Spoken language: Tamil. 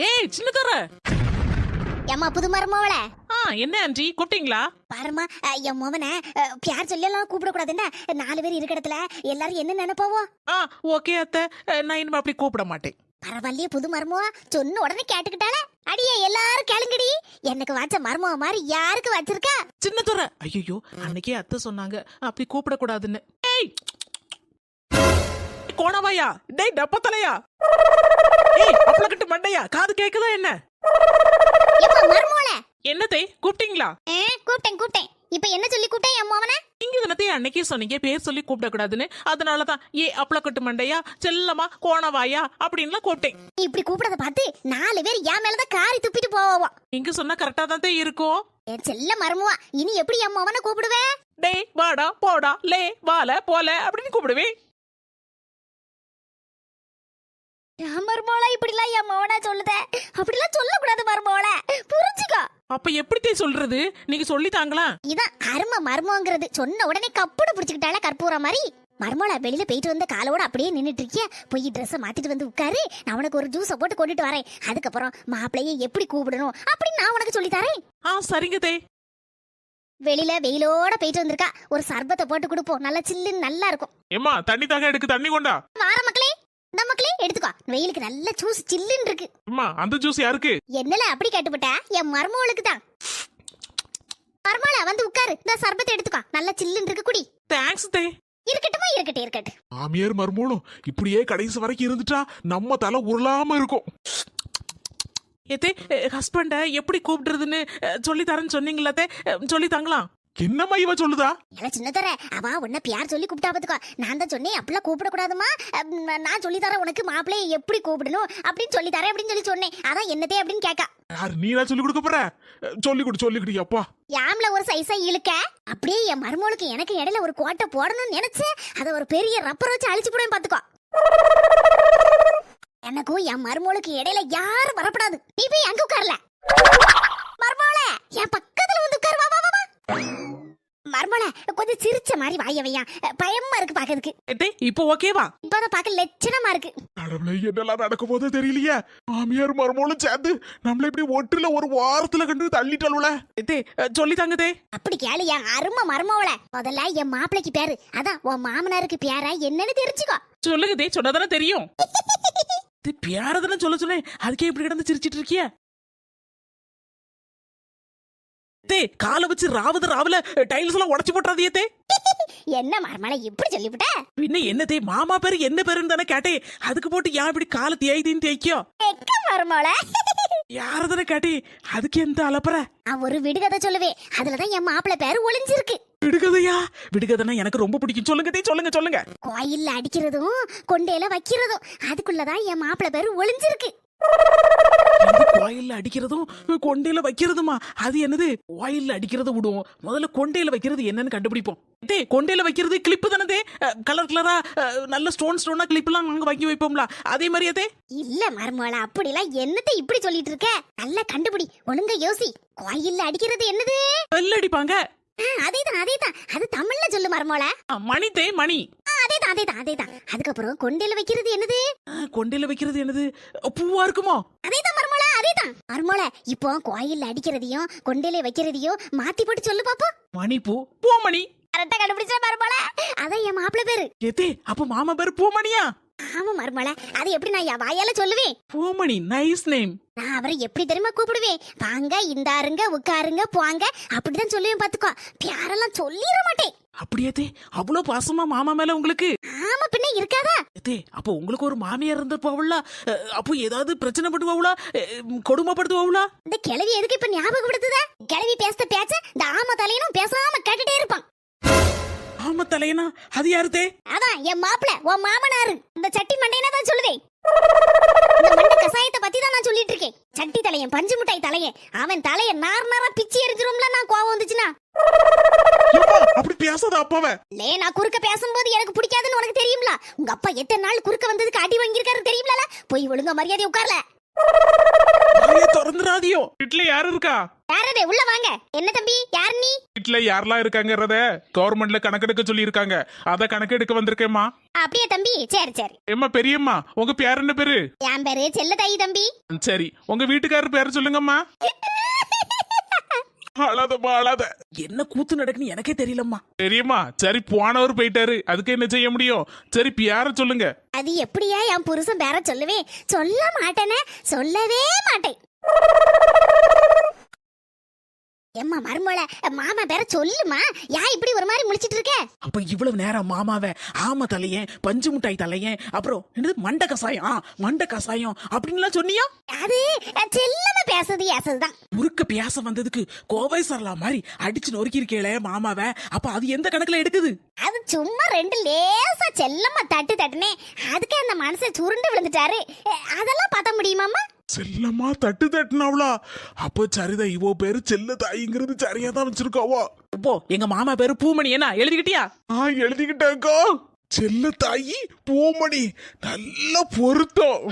ஏய் சின்னதர. ஏமா புது மருமவள. என்ன ஆண்டி கூப்பிட்டீங்களா? பாருமா என் மோவன பியார் சொல்லி எல்லாம் கூப்பிட கூடாதுன்னா 4 பேர் இருக்க இடத்துல எல்லாரும் என்ன நினைப்போவோ? ஓகே அத்தை, நான் இனிமே அப்படி கூப்பிட மாட்டேன். பரவாயில்லையே புது மருமவா, சொன்ன உடனே கேட்டுக்கிட்டால. அடியே எல்லாரும் கேளுங்கடி, எனக்கு வச்ச மருமவ மாதிரி யாருக்கு வச்சிருக்கா? சின்னதர. ஐயோ, அன்னைக்கே அத்தை சொன்னாங்க அப்படி கூப்பிட கூடாதுன்னு. ஏய் கோணவாயா, டேய் டப்பத்தலையா, ஏய் அப்பளக்கட்டு மண்டையா, காது கேக்குதா என்ன? என்னத்தை கூப்பிட்டீங்களா? கூப்பிட்டேன். இப்ப என்ன சொல்லி கூப்பிட்டேன் என் மோவன? நீங்க தானே அன்னைக்கே சொன்னீங்க பேர் சொல்லி கூப்பிட கூடாதுன்னு. அதனாலதான் அப்பளக்கட்டு மண்டையா, செல்லமா, கோணவாயா அப்படின்லாம் கூப்பிட்டேன். இப்படி கூப்பிடத பார்த்து 4 பேர் என் மேலதான் காரி துப்பிட்டு போவோம். நீங்க சொன்னா கரெக்டா தான் இருக்கும். என் செல்ல மருமவா, இனி எப்படி என் மோவன கூப்பிடுவே? டேய் வாடா போடா லே வால போல அப்படின்னு கூப்பிடுவேன். மருமோளா இப்படிலாம் என் மோவனா சொல்லுத, அப்படிலாம் சொல்லக்கூடாது மருமோளா, புரிஞ்சுக்கோ. அப்ப எப்படித்தே சொல்றது? நீங்க சொல்லித்தாங்களா? இதான் அருமை மருமோங்கிறது. சொன்ன உடனே கப்புடு பிடிச்சுக்கிட்டால கற்பூர மாதிரி. மருமோளா வெளியில போயிட்டு வந்த காலோட அப்படியே நின்னுட்டு இருக்கிய, போய் ட்ரெஸ் மாத்திட்டு வந்து உட்காரு, நான் உனக்கு ஒரு ஜூஸை போட்டு கொண்டுட்டு வரேன். அதுக்கப்புறம் மாப்பிள்ளைய எப்படி கூப்பிடணும் அப்படின்னு நான் உனக்கு சொல்லி தரேன். சரிங்க தே. வெளியில வெயிலோட போயிட்டு வந்திருக்கா, ஒரு சர்பத்தை போட்டு கொடுப்போம், நல்லா சில்லுன்னு நல்லா இருக்கும். ஏமா தண்ணி தாங்க, எடுக்கு தண்ணி கொண்டா. வார மக்களே, இந்த மக்களே எடுத்துக்கோ, வெயிலுக்கு நல்ல ஜூஸ் சில்லுன்னு இருக்கு. அம்மா அந்த ஜூஸ் யாருக்கு? என்னல அப்படி கேட்டுப்பட்ட? என் மருமகளுக்கு தான். மருமகளா வந்து உட்காரு, இந்த சர்பத்தை எடுத்துக்கோ, நல்ல சில்லுன்னு இருக்கு, குடி. தேங்க்ஸ் தே. இருக்கட்டும். மாமியார் மருமகளும் இப்படியே கடைசி வரைக்கும் இருந்துட்டா நம்ம தலை உருளாம இருக்கும். ஏத்தே ஹஸ்பண்ட எப்படி கூப்பிடுறதுன்னு சொல்லி தரேன்னு சொன்னீங்களா? சொல்லி தாங்களாம். என்னம்மா இவ சொல்லுதா? சின்னதர அவ உன்ன பியார் சொல்லி கூப்பிட்டா பாத்துக்கோ. நான் தான் சொன்னேன் அப்படிலாம் கூப்பிட கூடாதுமா, நான் சொல்லி தரேன் உனக்கு மாப்பிள்ளையை எப்படி கூப்பிடணும் அப்படின்னு சொல்லி தரேன் அப்படின்னு சொன்னேன். அதான் என்னதே அப்படின்னு கேக்கா. யார் நீனா சொல்லி கொடுக்க போற? சொல்லி கொடு அப்பா. யாம்ல ஒரு சைஸா இழுக்க, அப்படியே என் மருமகளுக்கு எனக்கு இடையில ஒரு கோட்டை போடணும்னு நினைச்சேன். அதை ஒரு பெரிய ரப்பர் வச்சு அழிச்சு போடுவேன் பாத்துக்கோ. எனக்கும் என் மருமகளுக்கு இடையில யாரும் வரப்படாது. நீ போய் அங்க உட்கார்ல. மருமகளே என் பக்கத்துல வந்து உட்கார். வா வா வா. மருமகளே கொஞ்சம் சிரிச்ச மாதிரி வாயவையா, பயமா இருக்கு பாக்கிறதுக்கு. இப்போ ஓகேவா? இப்பதான் பாக்க லட்சணமா இருக்கு. கடவுளே, என்னெல்லாம் நடக்கும் போது தெரியலையே. மாமியார் மருமகளும் சேர்ந்து நம்மள இப்படி ஒட்டுல ஒரு வாரத்துல கண்டு தள்ளிட்டாளுல. சொல்லி தாங்கதே. அப்படி கேளு என் அருமை மருமவள. முதல்ல என் மாப்பிளைக்கு பேரு, அதான் உன் மாமனாருக்கு பேரா என்னன்னு தெரிஞ்சுக்கோ. சொல்லுங்க தே, சொன்னதானே தெரியும். பேரதானே சொல்ல சொன்னேன், அதுக்கே இப்படி கிடந்து சிரிச்சிட்டு இருக்கிய? கால வச்சு ராவுல டைல்ஸ் எல்லாம் உடைச்சு போட்டுறாதியே தே. என்ன மருமலை இப்படி சொல்லிவிட்ட? பின்ன என்ன தே, மாமா பேரு என்ன பேருன்னு தானே கேட்டேன். அதுக்கு போட்டு ஏன் இப்படி கால தேய்தின்னு தேய்க்கோ? மருமலை யாரதானே கேட்டே, அதுக்கு எந்த அலப்பற? நான் ஒரு விடுகதை சொல்லுவேன், அதுலதான் என் மாப்பிள்ளை பேரு ஒளிஞ்சிருக்கு. விடுகதையா? விடுகதைனா எனக்கு ரொம்ப பிடிக்கும். சொல்லுங்க தே, சொல்லுங்க. கோயில்ல அடிக்கிறதும் கொண்டையில வைக்கிறதும் அதுக்குள்ளதான் என் மாப்பிள்ளை பேரு ஒளிஞ்சிருக்கு. கோயில்ல அடிக்கிறதும் கொண்டையில வைக்கிறதுமா? அது என்னது? கோயில்ல அடிக்கிறத விடுவோம், முதல்ல கொண்டையில வைக்கிறது என்னன்னு கண்டுபிடிப்போம். கொண்டையில வைக்கிறது கிளிப்பு தானே, கலர் கலரா நல்ல ஸ்டோனா கிளிப் எல்லாம் நாங்க வாங்கி வைப்போம்ல, அதே மாதிரியே. இல்ல மருமகள, அப்படிலாம் என்னத்தை இப்படி சொல்லிட்டு இருக்க? நல்லா கண்டுபிடி, ஒழுங்கா யோசி. கோயில்ல அடிக்கிறது என்னது? வெள்ள அடிப்பாங்க. அதேதான் அது தமிழ்ல சொல்லு மருமகள. மணி மணி. அதேதான். அதுக்கப்புறம் கொண்டையில வைக்கிறது என்னது? கொண்டையில வைக்கிறது என்னது? பூவா இருக்குமோ? அதேதான் மருமகள, அதேதான். மருமகள, இப்போ கோயில்ல அடிக்கிறதையும் கொண்டையில வைக்கிறதையும் மாத்தி போட்டு சொல்லு பாப்போம். மணிப்பூ, பூமணி. கரெக்டா கண்டுபிடிச்ச மருமகள. அதான் என் மாப்பிள்ளை பேரு. ஏதே, அப்ப மாமா பேரு பூமணியா? ஆமா மருமகள, அது எப்படி நான் வாயால சொல்லுவேன்? Poomani, nice name. நான் அவரை எப்படி தெரியுமா கூப்பிடுவேன்? வாங்க, இந்தாருங்க, உட்காருங்க, போங்க, அப்படிதான் சொல்லுவேன் பாத்துக்கோ. பியாரெல்லாம் சொல்லிட மாட்டேன். அப்படியே அவ்வளவு பாசமா மாமா மேல உங்களுக்கு? ஆமா, பின்ன இருக்காதா? அப்ப உங்களுக்கு ஒரு மாமியார் இருந்திருப்பாவுல, அப்போ ஏதாவது பிரச்சனை பண்ணுவாவுளா, கொடுமைப்படுத்துவாவுளா? இந்த கிழவி எதுக்கு இப்ப ஞாபகப்படுத்துத? கிழவி பேச பேச்ச இந்த ஆம தலையனும் பேசாம கேட்டுட்டே இருப்பான். ஆம தலையனா? அது யாருதே? அதான் என் மாப்பிள்ள, உன் மாமனாரு. இந்த சட்டி மண்டையனா தான் சொல்லுவேன். இந்த மண்டை கசாயத்தை பத்தி தான் நான் சொல்லிட்டு இருக்கேன். சட்டி தலையன், பஞ்சு மிட்டாய் தலையன், அவன் தலைய நார்நாரா பிச்சி எரிஞ்சிரும்ல நான் கோவம் வந்துச்சுன்னா. அப்படி பேசாத அப்பாவே. நான் குறுக்க பேசும்போது எனக்கு பிடிக்காதுன்னு உனக்கு தெரியும்ல. உங்க அப்பா எத்தனை நாள் குறுக்க வந்ததுக்கு அடி வாங்கியிருக்காரு தெரியும்ல. போய் ஒழுங்கா மரியாதை உட்கார்ல. திறந்துராதியோ. வீட்ல யாரு இருக்கா? யாரதே? உள்ள வாங்க. என்ன தம்பி, யார் நீ? வீட்டுல யாரெல்லாம் இருக்காங்கறத கவர்மெண்ட்ல கணக்கெடுக்க சொல்லி இருக்காங்க. அத கணக்கெடுக்க வந்திருக்கேம்மா. அப்படியே தம்பி, சரி சரி. ஏம்மா பெரியம்மா, உங்க பேர் என்ன பேரு? என் பேரு செல்ல தாயி தம்பி. சரி, உங்க வீட்டுக்காரர் பேரு சொல்லுங்கம்மா. அழாதம்மா அழாத. என்ன கூத்து நடக்குன்னு எனக்கே தெரியலம்மா. பெரியம்மா, சரி போனவர் போயிட்டாரு, அதுக்கு என்ன செய்ய முடியும்? சரி பேர சொல்லுங்க. அது எப்படியா என் புருஷன் பேர சொல்லுவேன்? சொல்ல மாட்டேனே, சொல்லவே மாட்டேன். எம்மா மருமோள, மாமா பேர சொல்லுமா. யா இப்படி ஒரு மாதிரி முழிச்சிட்டு இருக்க? அப்ப இவ்வளவு நேரம் மாமாவை ஆம தலையன், பஞ்சு முட்டாய் தலையன், அப்புறம் என்னது மண்ட கசாயம், மண்ட கசாயம் அப்படின்லாம் சொன்னியா? அது செல்லமா பேசுறது ஏசதுதான். முறுக்க பேச வந்ததுக்கு கோவை சரலா மாதிரி அடிச்சு நொறுக்கி இருக்கேளே மாமாவை. அப்ப அது எந்த கணக்குல எடுக்குது? அது சும்மா ரெண்டு லேசா செல்லமா தட்டுனே, அதுக்கு அந்த மனசை சுருண்டு விழுந்துட்டாரு. அதெல்லாம் பார்த்த முடியுமாமா? செல்லம்மா தட்டு தட்டுனாவளா? அப்ப சரிதான், இவோ பேரு செல்ல தாயிங்கிறது சரியா தான் வச்சிருக்காவோ. இப்போ எங்க மாமா பேரு பூமணி, என்ன எழுதிக்கிட்டியா? எழுதிக்கிட்டாக்கா. செல்ல தாயி பூமணி, நல்ல பொருத்தம்.